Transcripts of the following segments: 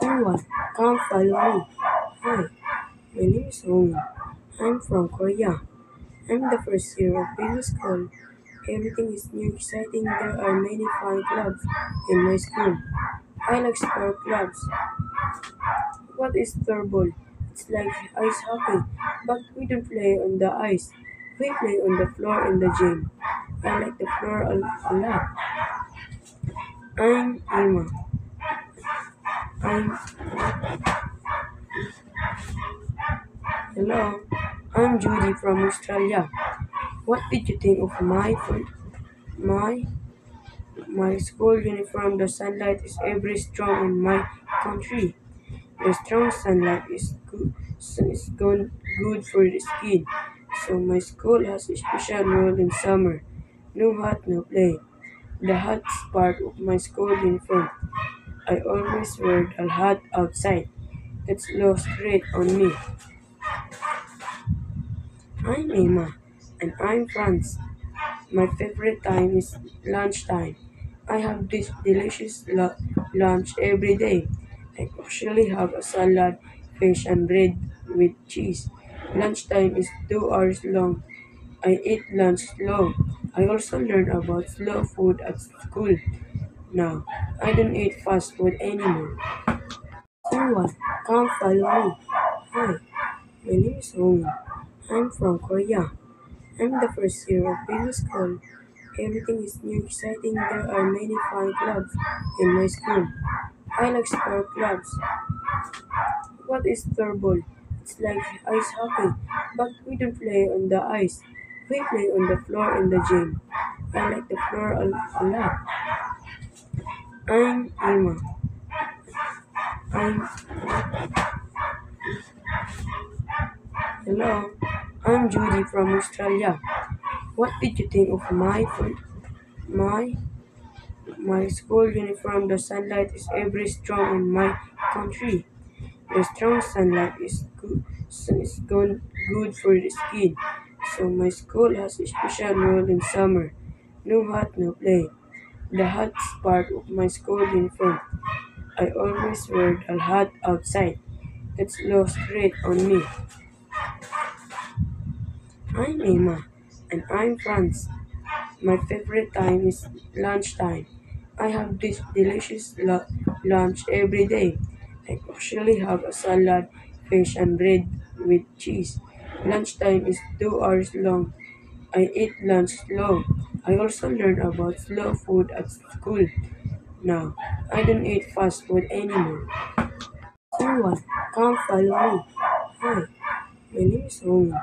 Everyone, come follow me. Hi, my name is Omi. I'm from Korea. I'm the first year of business school. Everything is new, exciting. There are many fun clubs in my school. I like sport clubs. What is floorball? It's like ice hockey, but we don't play on the ice. We play on the floor in the gym. I like the floor a lot. I'm Emma. I'm Hello. I'm Judy from Australia. What did you think of my my school uniform? The sunlight is very strong in my country. The strong sunlight is good for the skin. So my school has a special rule in summer. No hat, no play. The hat's part of my school uniform. I always wear the hat outside. It looks great on me. I'm Emma, and I'm France. My favorite time is lunchtime. I have this delicious lunch every day. I usually have a salad, fish, and bread with cheese. Lunchtime is 2 hours long. I eat lunch slow. I also learn about slow food at school. Now, I don't eat fast food anymore. Everyone, come follow me. Hi, my name is Omi. I'm from Korea. I'm the first year of business school. Everything is new, exciting. There are many fun clubs in my school. I like sport clubs. What is floorball? It's like ice hockey, but we don't play on the ice. We play on the floor in the gym. I like the floor a lot. I'm Emma. I'm Hello. I'm Judy from Australia. What did you think of my my school uniform? The sunlight is very strong in my country. The strong sunlight is good for the skin. So my school has a special rule in summer. No hat, no play. The hat's part of my school uniform. I always wear the hat outside. It looks great on me. I'm Emma, and I'm France. My favorite time is lunchtime. I have this delicious lunch every day. I usually have a salad, fish, and bread with cheese. Lunchtime is 2 hours long. I eat lunch slow. I also learn about slow food at school. Now, I don't eat fast food anymore. Everyone, come follow me. Hi, my name is Omi.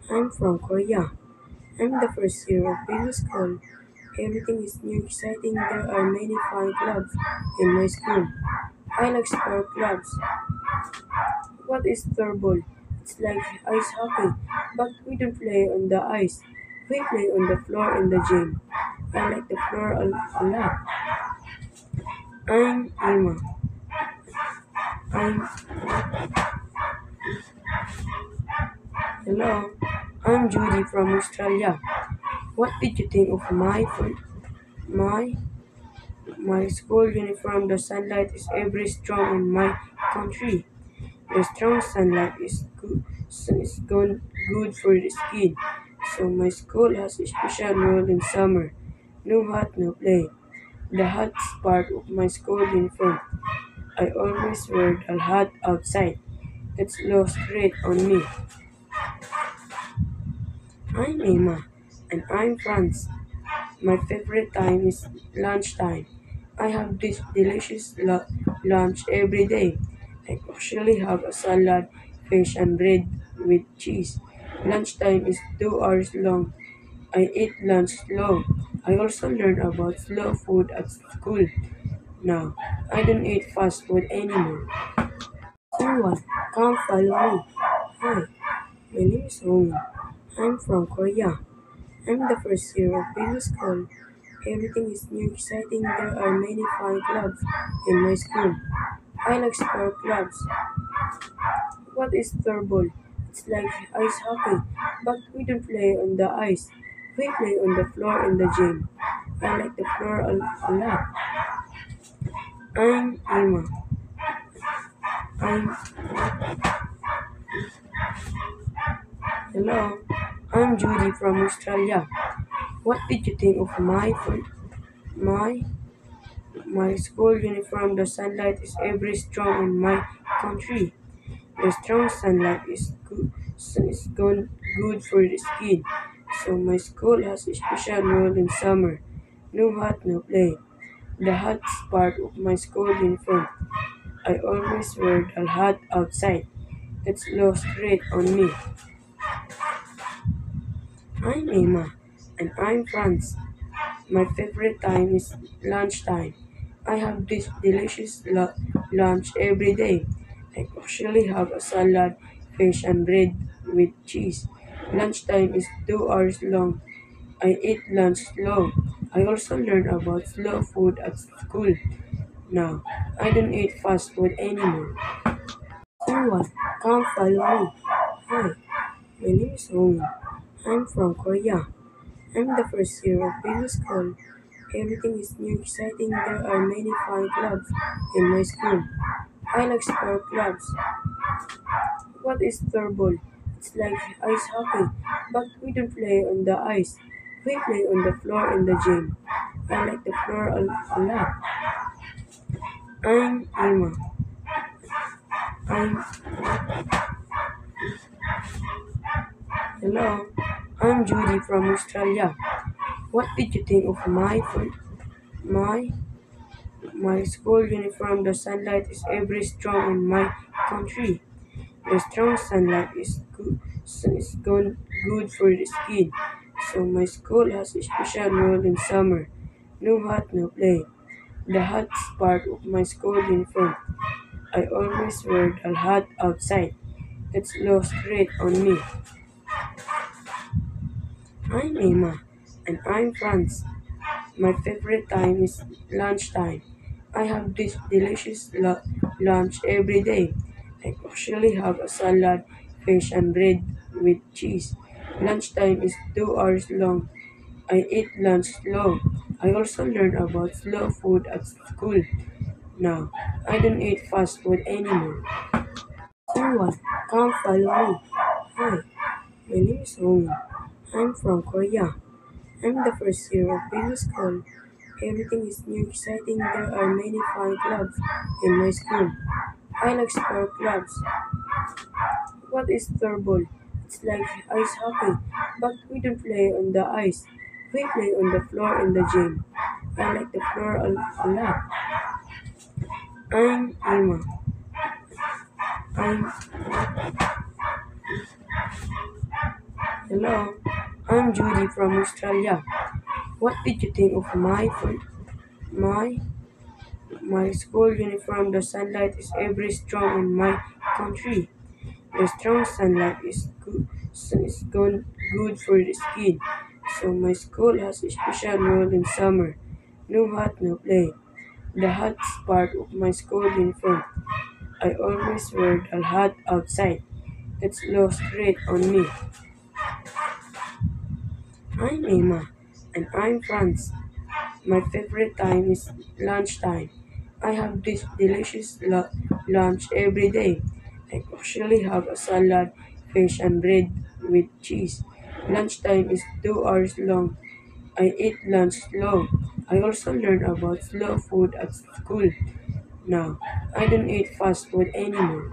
I'm from Korea. I'm the first year of business school. Everything is new, exciting. There are many fun clubs in my school. I like sport clubs. What is floorball? It's like ice hockey, but we don't play on the ice. We play on the floor in the gym. I like the floor a lot. I'm Emma. I'm Hello. I'm Judy from Australia. What did you think of my my school uniform? The sunlight is very strong in my country. The strong sunlight is good for the skin. So my school has a special rule in summer. No hat, no play. The hat's part of my school uniform. I always wear the hat outside. It looks great on me. I'm Emma, and I'm France. My favorite time is lunchtime. I have this delicious lunch every day. I usually have a salad, fish, and bread with cheese. Lunchtime is 2 hours long. I eat lunch slow. I also learn about slow food at school. Now, I don't eat fast food anymore. Everyone, come follow me. Hi, my name is Omi. I'm from Korea. I'm the first year of business school. Everything is new, exciting. There are many fun clubs in my school. I like sport clubs. What is floorball? It's like ice hockey, but we don't play on the ice. We play on the floor in the gym. I like the floor a lot. I'm Emma. I'm Hello, I'm Judy from Australia. What did you think of my my school uniform? The sunlight is every strong in my country. The strong sunlight is good for the skin. So my school has a special rule in summer. No hat, no play. The hat's part of my school uniform. I always wear the hat outside. It's looks great on me. I'm Emma, and I'm France. My favorite time is lunchtime. I have this delicious lunch every day. I usually have a salad, fish, and bread with cheese. Lunchtime is 2 hours long. I eat lunch slow. I also learn about slow food at school. Now, I don't eat fast food anymore. Someone, come follow me. Hi, my name is Hong. I'm from Korea. I'm the first year of business school. Everything is new, exciting. There are many fun clubs in my school. I like sport clubs. What is floorball? It's like ice hockey, but we don't play on the ice. We play on the floor in the gym. I like the floor a lot. I'm Emma. I'm Hello. I'm Judy from Australia. What did you think of my my school uniform? The sunlight is every strong in my country. The strong sunlight is good for the skin. So my school has a special rule in summer. No hat, no play. The hat's part of my school uniform. I always wear the hat outside. It looks great on me. I'm Emma, and I'm France. My favorite time is lunchtime. I have this delicious lunch every day. I usually have a salad, fish, and bread with cheese. Lunchtime is 2 hours long. I eat lunch slow. I also learn about slow food at school. Now, I don't eat fast food anymore. Someone, come follow me. Hi, my name is Hong. I'm from Korea. I'm the first year of business school. Everything is new, exciting. There are many fun clubs in my school. I like sport clubs. What is floorball? It's like ice hockey, but we don't play on the ice. We play on the floor in the gym. I like the floor a lot. I'm Emma. I'm Hello. I'm Judy from Australia. What did you think of my my school uniform? The sunlight is every strong in my country. The strong sunlight is good for the skin. So my school has a special rule in summer. No hat, no play. The hat's part of my school uniform. I always wear the hat outside. It looks great on me. I'm Emma, and I'm France. My favorite time is lunchtime. I have this delicious lunch every day. I usually have a salad, fish, and bread with cheese. Lunchtime is 2 hours long. I eat lunch slow. I also learn about slow food at school. Now, I don't eat fast food anymore.